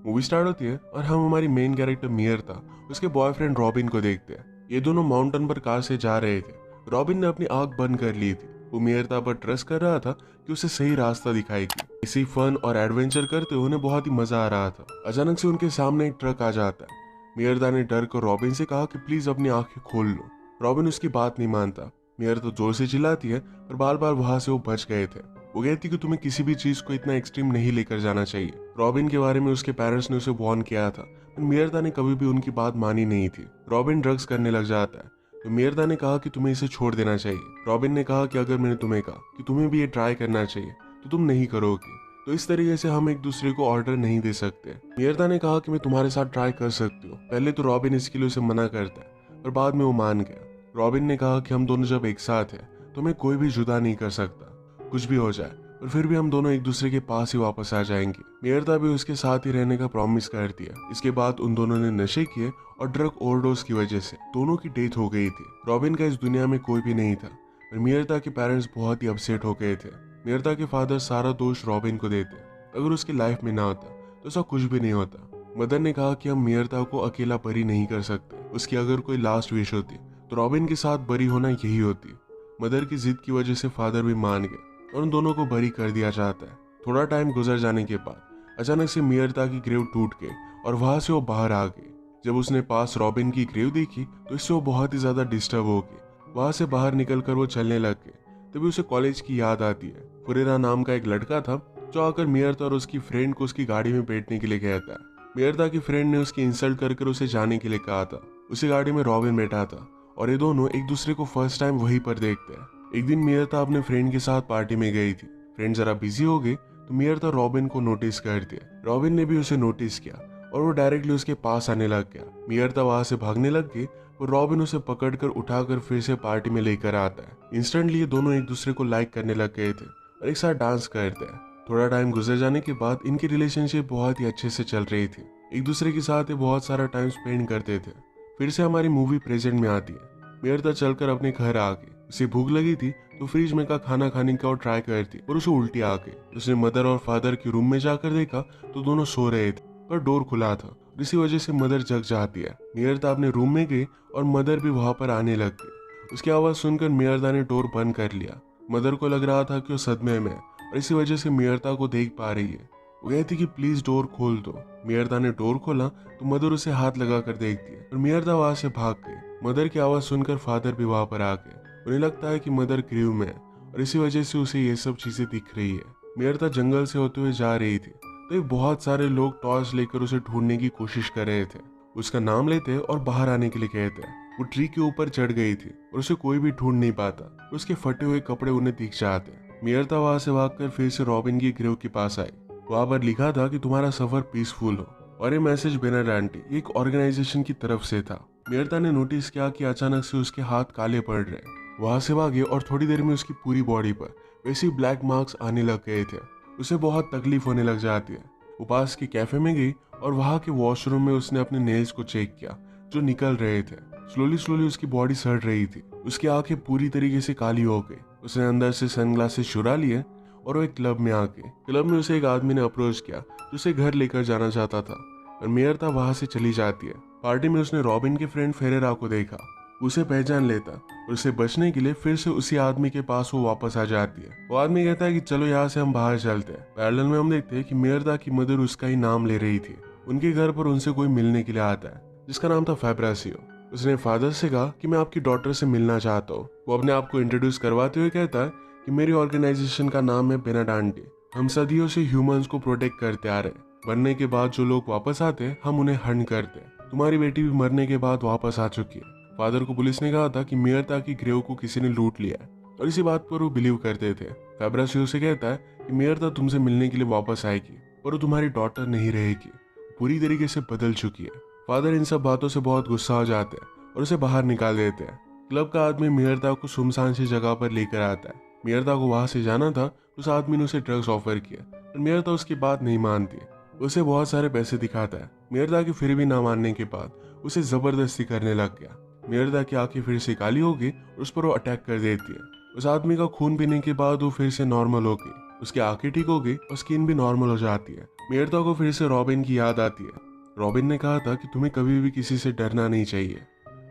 Movie start होती है और हम हमारी मेन कैरेक्टर मियर्ता उसके बॉयफ्रेंड रॉबिन को देखते हैं। ये दोनों माउंटेन पर कार से जा रहे थे। रॉबिन ने अपनी आंख बंद कर ली थी। वो मियर्ता पर ट्रस्ट कर रहा था कि उसे सही रास्ता दिखाएगी। इसी फन और एडवेंचर करते उन्हें बहुत ही मजा आ रहा था। अचानक से उनके सामने एक ट्रक आ जाता है। मियर्ता ने डर कर रॉबिन से कहा कि प्लीज अपनी आंखें खोल लो। रॉबिन उसकी बात नहीं मानता। मियर्ता जोर से चिल्लाती है पर बार बार वहां से वो बच गए थे। वो कहती कि तुम्हें किसी भी चीज को इतना एक्सट्रीम नहीं लेकर जाना चाहिए। रॉबिन के बारे में उसके पेरेंट्स ने उसे वार्न किया था, पर मियर्ता ने कभी भी उनकी बात मानी नहीं थी। रॉबिन ड्रग्स करने लग जाता है तो मियर्ता ने कहा कि तुम्हें इसे छोड़ देना चाहिए। रॉबिन ने कहा कि अगर मैंने तुम्हें कहा कि तुम्हें भी ये ट्राई करना चाहिए तो तुम नहीं करोगे, तो इस तरीके से हम एक दूसरे को ऑर्डर नहीं दे सकते। मियर्ता ने कहा कि मैं तुम्हारे साथ ट्राई कर सकती हूँ। पहले तो रॉबिन इसके लिए उसे मना करता है पर बाद में वो मान गया। रॉबिन ने कहा कि हम दोनों जब एक साथ हैं तो हमें कोई भी जुदा नहीं कर सकता, कुछ भी हो जाए, और फिर भी हम दोनों एक दूसरे के पास ही वापस आ जाएंगे। मियर्ता भी उसके साथ ही रहने का प्रॉमिस कर दिया। इसके बाद उन दोनों ने नशे किए और ड्रग ओवरडोज की वजह से दोनों की डेथ हो गई थी। रॉबिन का इस दुनिया में कोई भी नहीं था, पर मियर्ता के पेरेंट्स बहुत ही अपसेट हो गए थे। मियर्ता के फादर सारा दोष रॉबिन को देते। अगर उसकी लाइफ में ना होता तो ऐसा कुछ भी नहीं होता। मदर ने कहा कि हम मियर्ता को अकेला बरी नहीं कर सकते। उसकी अगर कोई लास्ट विश होती तो रॉबिन के साथ बरी होना यही होती। मदर की जिद की वजह से फादर भी मान गए और उन दोनों को बरी कर दिया जाता है। थोड़ा टाइम गुजर जाने के बाद अचानक से मियर्ता की ग्रेव टूट गई और वहां से वो बाहर आ गई। जब उसने पास रॉबिन की ग्रेव देखी तो इससे वो बहुत ही ज्यादा डिस्टर्ब हो गई। वहां से बाहर निकलकर वो चलने लग गए। तभी उसे कॉलेज की याद आती है। फुरेरा नाम का एक लड़का था जो आकर मियर्ता और उसकी फ्रेंड को उसकी गाड़ी में बैठने के लिए कहता है। मियर्ता की फ्रेंड ने उसकी इंसल्ट कर उसे जाने के लिए कहा था। उसी गाड़ी में रॉबिन बैठा था और ये दोनों एक दूसरे को फर्स्ट टाइम वहीं पर देखते हैं। एक दिन मियर्ता अपने फ्रेंड के साथ पार्टी में गई थी। फ्रेंड जरा बिजी हो गई तो मियर्ता रॉबिन को नोटिस कर दिया। रॉबिन ने भी उसे नोटिस किया और वो डायरेक्टली उसके पास आने लग गया। मियर्ता वहां से भागने लग गई और रॉबिन उसे पकड़कर उठाकर फिर से पार्टी में लेकर आता है। इंस्टेंटली ये दोनों एक दूसरे को लाइक करने लग गए थे और एक साथ डांस करते हैं। थोड़ा टाइम गुजर जाने के बाद इनकी रिलेशनशिप बहुत ही अच्छे से चल रही थी। एक दूसरे के साथ ये बहुत सारा टाइम स्पेंड करते थे। फिर से हमारी मूवी प्रेजेंट में आती है। मियर्ता चलकर अपने घर आ गई। उसे भूख लगी थी तो फ्रिज में का खाना खाने का और ट्राई करती और उसे उल्टी आ गई। उसने मदर और फादर के रूम में जाकर देखा तो दोनों सो रहे थे पर डोर खुला था। इसी वजह से मदर जग जाती है। मियर्ता अपने रूम में गई और मदर भी वहां पर आने लग गई। उसकी आवाज सुनकर मियर्ता ने डोर बंद कर लिया। मदर को लग रहा था कि वो सदमे में है और इसी वजह से मियर्ता को देख पा रही है। वो कहती कि प्लीज डोर खोल दो। मियर्ता ने डोर खोला तो मदर उसे हाथ लगा कर देखती है और मियर्ता वहां से भाग गई। मदर की आवाज सुनकर फादर भी वहां पर आ गए। उन्हें लगता है कि मदर ग्रीव में है और इसी वजह से उसे ये सब चीजें दिख रही है। मियर्ता जंगल से होते हुए जा रही थी तो बहुत सारे लोग टॉर्च लेकर उसे ढूंढने की कोशिश कर रहे थे। उसका नाम लेते और बाहर आने के लिए कहते। वो ट्री के ऊपर चढ़ गई थी और उसे कोई भी ढूंढ नहीं पाता। उसके फटे हुए कपड़े उन्हें दिख जाते। मियर्ता वहां से भागकर फिर से रॉबिन की ग्रेव के पास आई। वहां पर लिखा था कि तुम्हारा सफर पीसफुल हो, और ये मैसेज बेनाडांटी एक ऑर्गेनाइजेशन की तरफ से था। मियर्ता ने नोटिस किया कि अचानक से उसके हाथ काले पड़ रहे। वहां से भागे और थोड़ी देर में उसकी पूरी बॉडी पर वैसे ही ब्लैक मार्क्स आने लग गए थे। उसे बहुत तकलीफ होने लग जाती है। वो पास के कैफे में गई और वहां के वॉशरूम में उसने अपने नेल्स को चेक किया जो निकल रहे थे। स्लोली स्लोली उसकी बॉडी सड़ रही थी। उसकी आंखें पूरी तरीके से काली हो गई। उसने अंदर से सनग्लासेस चुरा लिए और वो एक क्लब में आ गए। क्लब में उसे एक आदमी ने अप्रोच किया जो उसे घर लेकर जाना चाहता था और मियर्ता वहां से चली जाती है। पार्टी में उसने रॉबिन के फ्रेंड फेरेरा को देखा। उसे पहचान लेता और उसे बचने के लिए फिर से उसी आदमी के पास वो वापस आ जाती है। वो आदमी कहता है कि चलो यहाँ से हम बाहर चलते हैं। पैरेलल में हम देखते हैं कि मियर्ता की मदर उसका ही नाम ले रही थी। उनके घर पर उनसे कोई मिलने के लिए आता है जिसका नाम था फैब्रासियो। उसने फादर से कहा कि मैं आपकी डॉटर से मिलना चाहता हूँ। वो अपने आप को इंट्रोड्यूस करवाते हुए कहता है कि मेरी ऑर्गेनाइजेशन का नाम है बेनाडांटी। हम सदियों से ह्यूमंस को प्रोटेक्ट करते आ रहे हैं। मरने के बाद जो लोग वापस आते हैं हम उन्हें हंट करते हैं। तुम्हारी बेटी भी मरने के बाद वापस आ चुकी है। फादर को पुलिस ने कहा था कि मियर्ता की ग्रेव को किसी ने लूट लिया है और इसी बात पर वो बिलीव करते थे। फैब्रासियो से कहता है कि मियर्ता तुमसे मिलने के लिए वापस आएगी पर वो तुम्हारी डॉटर नहीं रहेगी, पूरी तरीके से बदल चुकी है। फादर इन सब बातों से बहुत गुस्सा हो जाते हैं और उसे बाहर निकाल देते हैं। क्लब का आदमी मियर्ता को सुनसान सी जगह पर लेकर आता है। मियर्ता को वहां से जाना था। उस आदमी ने उसे ड्रग्स ऑफर किया पर मियर्ता उसकी बात नहीं मानती। उसे बहुत सारे पैसे दिखाता है। मियर्ता की फिर भी ना मानने के बाद उसे जबरदस्ती करने लग गया। मियर्ता की आंखें फिर से काली हो गई और उस पर वो अटैक कर देती है। उस आदमी का खून पीने के बाद वो फिर से नॉर्मल हो गई उसकी आंखें ठीक हो गई और स्किन भी नॉर्मल हो जाती है। मिर्ता को फिर से रॉबिन की याद आती है। रॉबिन ने कहा था कि तुम्हें कभी भी किसी से डरना नहीं चाहिए।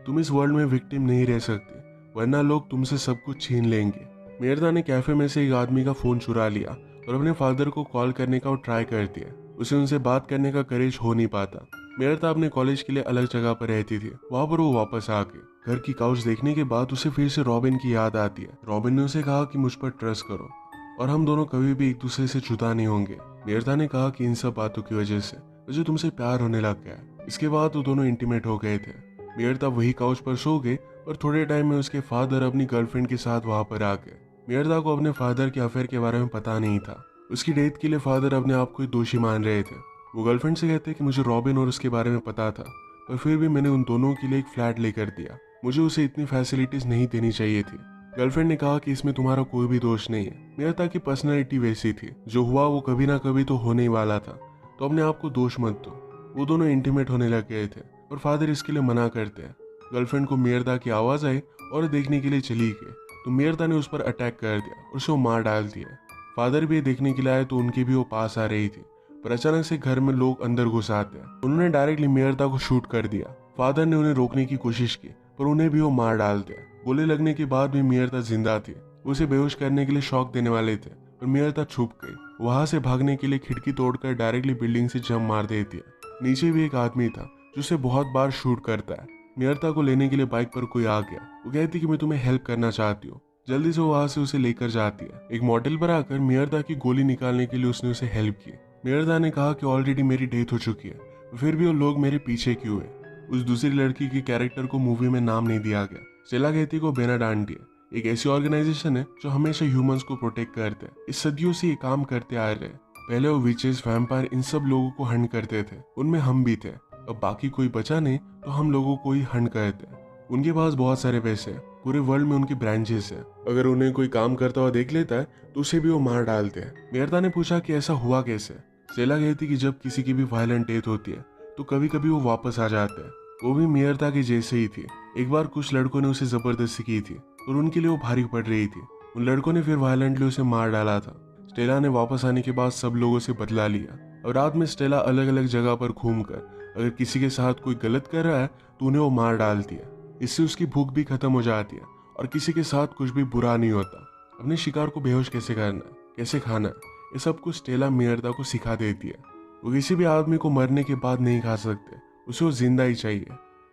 तुम इस वर्ल्ड में विक्टिम नहीं रह सकती, वरना लोग तुमसे सब कुछ छीन लेंगे। मिर्ता ने कैफे में से एक आदमी का फोन चुरा लिया और अपने फादर को कॉल करने का ट्राई कर दिया। उसे उनसे बात करने का करेज हो नहीं पाता। मिर्ता अपने कॉलेज के लिए अलग जगह पर रहती थी। वहां पर वो वापस आके घर की काउच देखने के बाद उसे फिर से रॉबिन की याद आती है। रॉबिन ने उसे कहा कि मुझ पर ट्रस्ट करो और हम दोनों कभी भी एक दूसरे से जुदा नहीं होंगे। मिर्ता ने कहा कि इन सब बातों की वजह से मुझे तुमसे प्यार होने लग गया है। इसके बाद वो दोनों इंटीमेट हो गए थे। मिर्ता वही काउच पर सो गए और थोड़े टाइम में उसके फादर अपनी गर्लफ्रेंड के साथ वहां पर आ गए। मिर्ता को अपने फादर के अफेयर के बारे में पता नहीं था। उसकी डेथ के लिए फादर अपने आप को दोषी मान रहे थे। वो गर्लफ्रेंड से कहते कि मुझे रॉबिन और उसके बारे में पता था, पर फिर भी मैंने उन दोनों के लिए एक फ्लैट लेकर दिया। मुझे उसे इतनी फैसिलिटीज नहीं देनी चाहिए थी। गर्लफ्रेंड ने कहा कि इसमें तुम्हारा कोई भी दोष नहीं है। मिर्ता की पर्सनैलिटी वैसी थी, जो हुआ वो कभी ना कभी तो होने ही वाला था, तो अपने आप को दोष मत दो। वो दोनों इंटीमेट होने लग गए थे और फादर इसके लिए मना करते हैं। गर्लफ्रेंड को मिर्ता की आवाज आई और देखने के लिए चली गई, तो मिर्ता ने उस पर अटैक कर दिया और उसे मार डाल दिया। फादर भी देखने के लिए आए तो उनकी भी वो पास आ रही थी, पर अचानक से घर में लोग अंदर घुस आते हैं। उन्होंने डायरेक्टली मिर्ता को शूट कर दिया। फादर ने उन्हें रोकने की कोशिश की, पर उन्हें भी वो मार डाल दिया। गोली लगने के बाद भी मिर्ता जिंदा थी। उसे बेहोश करने के लिए शॉक देने वाले थे, पर मिर्ता छुप गई। वहां से भागने के लिए खिड़की तोड़कर डायरेक्टली बिल्डिंग से जंप मार देती है। नीचे भी एक आदमी था जो उसे बहुत बार शूट करता है। मिर्ता को लेने के लिए बाइक पर कोई आ गया। वो कहती कि मैं तुम्हें हेल्प करना चाहती हूँ। जल्दी से वो वहां से उसे लेकर जाती है। एक मॉडल पर आकर मिर्ता की गोली निकालने के लिए उसने उसे हेल्प की। मिर्ता ने कहा कि ऑलरेडी मेरी डेथ हो चुकी है, फिर भी वो लोग मेरे पीछे क्यों है। उस दूसरी लड़की के कैरेक्टर को मूवी में नाम नहीं दिया गया। स्टेला कहती को बेनाडांटी है एक ऐसी ऑर्गेनाइजेशन है जो हमेशा ह्यूमंस को प्रोटेक्ट करते हैं। इस सदियों से ये काम करते आ रहे। पहले वो विचेस, वैम्पायर, इन सब लोगों को हंट करते थे, उनमें हम भी थे। अब बाकी कोई बचा नहीं तो हम लोगों को ही हंट करते हैं। उनके पास बहुत सारे पैसे हैं, पूरे वर्ल्ड में उनकी ब्रांचेस है। अगर उन्हें कोई काम करता हुआ देख लेता है तो उसे भी वो मार डालते हैं। मिर्ता ने पूछा कि ऐसा हुआ कैसे। स्टेला कहती कि जब किसी की भी वायलेंट डेथ होती है तो कभी कभी वो वापस आ जाते हैं। वो भी मिर्ता की जैसे ही थी। एक बार कुछ लड़कों ने उसे जबरदस्ती की थी और उनके लिए वो भारी पड़ रही थी। उन लड़कों ने फिर वायलेंटली उसे मार डाला था। स्टेला ने वापस आने के बाद सब लोगों से बदला लिया और रात में स्टेला अलग अलग जगह पर घूमकर अगर किसी के साथ कोई गलत कर रहा है तो उन्हें वो मार डालती है। इससे उसकी भूख भी खत्म हो जाती है और किसी के साथ कुछ भी बुरा नहीं होता। अपने शिकार को बेहोश कैसे करना है, कैसे खाना है, ये सब कुछ स्टेला मिर्ता को सिखा देती है। वो किसी भी आदमी को मरने के बाद नहीं खा सकते, उसे वो जिंदा ही चाहिए।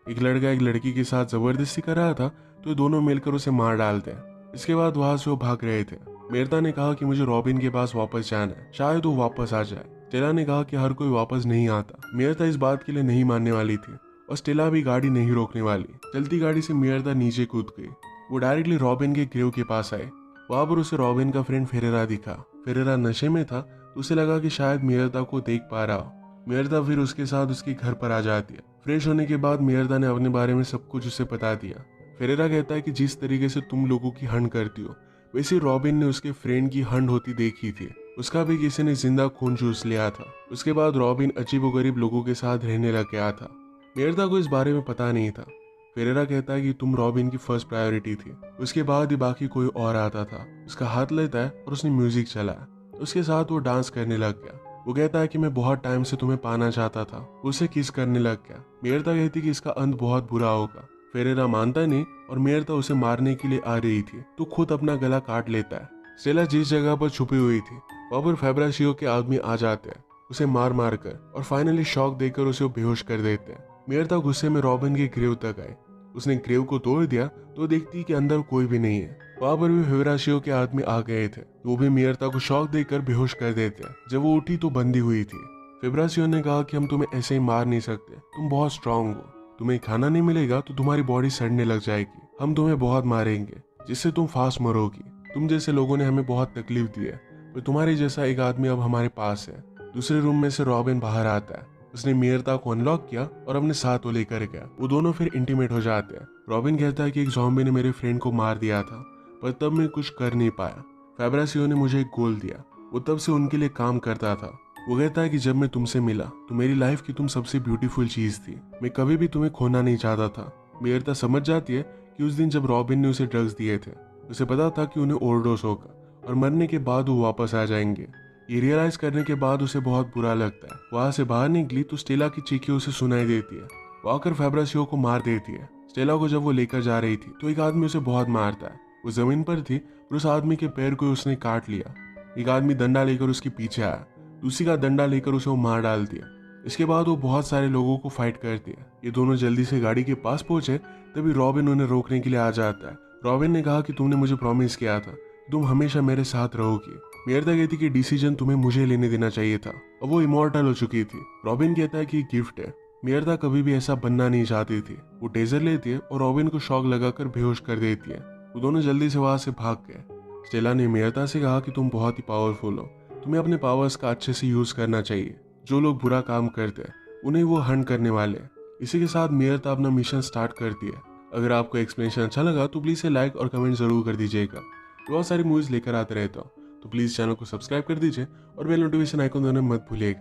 एक लड़का एक लड़की के साथ जबरदस्ती कर रहा था तो दोनों मिलकर उसे मार डालते हैं। इसके बाद वहां से वो भाग रहे थे। मिर्ता ने कहा कि मुझे रॉबिन के पास वापस जाना है, शायद वो वापस आ जाए। स्टेला ने कहा कि हर कोई वापस नहीं आता। मिर्ता इस बात के लिए नहीं मानने वाली थी और स्टेला भी गाड़ी नहीं रोकने वाली। चलती गाड़ी से मिर्ता नीचे कूद गई। वो डायरेक्टली रॉबिन के ग्रेव के पास आए। वहां पर उसे रॉबिन का फ्रेंड फेरेरा दिखा। फेरेरा नशे में था तो उसे लगा कि शायद मिर्ता को देख पा रहा हो। मिर्ता फिर उसके साथ उसके घर पर आ जाती है। फ्रेश होने के बाद मिर्ता ने अपने बारे में सब कुछ उसे बता दिया। फेरेरा कहता है कि जिस तरीके से तुम लोगों की हंट करती हो वैसे रॉबिन ने उसके फ्रेंड की हंट होती देखी थी। उसका भी किसी ने जिंदा खून चूस लिया था। उसके बाद रॉबिन अजीबोगरीब लोगों के साथ रहने लग गया था। मिर्ता को इस बारे में पता नहीं था। फेरेरा कहता है कि तुम रॉबिन की फर्स्ट प्रायोरिटी थी। उसके बाद ही बाकी कोई और आता था। उसका हाथ लेता है और उसने म्यूजिक चलाया। उसके साथ वो डांस करने लग गया। वो कहता है कि मैं बहुत टाइम से तुम्हें पाना चाहता था। उसे किस करने लग गया। मिर्ता कहती कि इसका अंत बहुत बुरा होगा। फेरेरा मानता नहीं और मिर्ता उसे मारने के लिए आ रही थी तो खुद अपना गला काट लेता है। स्टेला जिस जगह पर छुपी हुई थी वहां पर फेब्राशियो के आदमी आ जाते हैं, उसे मार मार कर और फाइनली शॉक देकर उसे बेहोश कर देते हैं। मिर्ता गुस्से में रॉबिन के ग्रेव तक आए। उसने ग्रेव को तोड़ दिया तो देखती कि अंदर कोई भी नहीं है। वहां पर भी फेब्राशियो के आदमी आ गए थे। वो भी मिर्ता को शॉक देकर बेहोश कर देते हैं। जब वो उठी तो बंदी हुई थी। फेब्राशियो ने कहा कि हम तुम्हें ऐसे ही मार नहीं सकते, तुम बहुत स्ट्रांग हो। तुम्हें खाना नहीं मिलेगा तो तुम्हारी बॉडी सड़ने लग जाएगी। हम तुम्हें बहुत मारेंगे जिससे तुम फास्ट मरोगी। तुम जैसे लोगों ने हमें बहुत तकलीफ दी है, पर तुम्हारे जैसा एक आदमी अब हमारे पास है। दूसरे रूम में से रॉबिन बाहर आता है। उसने मिर्ता को अनलॉक किया और अपने साथ वो लेकर गया। वो दोनों फिर इंटीमेट हो जाते हैं। रॉबिन कहता है कि एक ज़ॉम्बी ने मेरे फ्रेंड को मार दिया था, पर तब मैं कुछ कर नहीं पाया। फेब्राशियो ने मुझे एक गोल दिया। वो तब से उनके लिए काम करता था। वो कहता है कि जब मैं तुमसे मिला तो मेरी लाइफ की तुम सबसे ब्यूटीफुल चीज थी। मैं कभी भी तुम्हें खोना नहीं चाहता था। मिर्ता समझ जाती है कि उस दिन जब रॉबिन ने उसे ड्रग्स दिए थे उसे पता था कि उन्हें ओवरडोज होगा और मरने के बाद वो वापस आ जाएंगे। ये रियलाइज करने के बाद उसे बहुत बुरा लगता है। वहां से बाहर निकली तो स्टेला की चीखें उसे सुनाई देती है। वो आकर फेब्रासियो को मार देती है। स्टेला को जब वो लेकर जा रही थी तो एक आदमी उसे बहुत मारता है। वो जमीन पर थी और उस आदमी के पैर को उसने काट लिया। एक आदमी डंडा लेकर उसके पीछे आया, दूसरी का डंडा लेकर उसे वो मार डालती है। इसके बाद वो बहुत सारे लोगों को फाइट करती है। ये दोनों जल्दी से गाड़ी के पास पहुंचे, तभी रॉबिन उन्हें रोकने के लिए आ जाता है। रॉबिन ने कहा कि तुमने मुझे प्रॉमिस किया था, तुम हमेशा मेरे साथ रहोगी। मिर्ता कहती कि डिसीजन तुम्हें मुझे लेने देना चाहिए था। अब वो इमॉर्टल हो चुकी थी। रॉबिन कहता है कि गिफ्ट है। मिर्ता कभी भी ऐसा बनना नहीं चाहती थी। वो टेजर लेती है और रॉबिन को शॉक लगाकर बेहोश कर देती है। वो दोनों जल्दी से वहां से भाग गए। स्टेला ने मिर्ता से कहा कि तुम बहुत ही पावरफुल हो, तुम्हें अपने पावर्स का अच्छे से यूज करना चाहिए। जो लोग बुरा काम करते हैं उन्हें वो हंट करने वाले हैं। इसी के साथ मिर्ता अपना मिशन स्टार्ट करती है। अगर आपको एक्सप्लेनेशन अच्छा लगा तो प्लीज से लाइक और कमेंट जरूर कर दीजिएगा। बहुत सारी मूवीज लेकर आते रहता हूँ, तो प्लीज चैनल को सब्सक्राइब कर दीजिए और बेल नोटिफिकेशन आइकन देना मत भूलिएगा।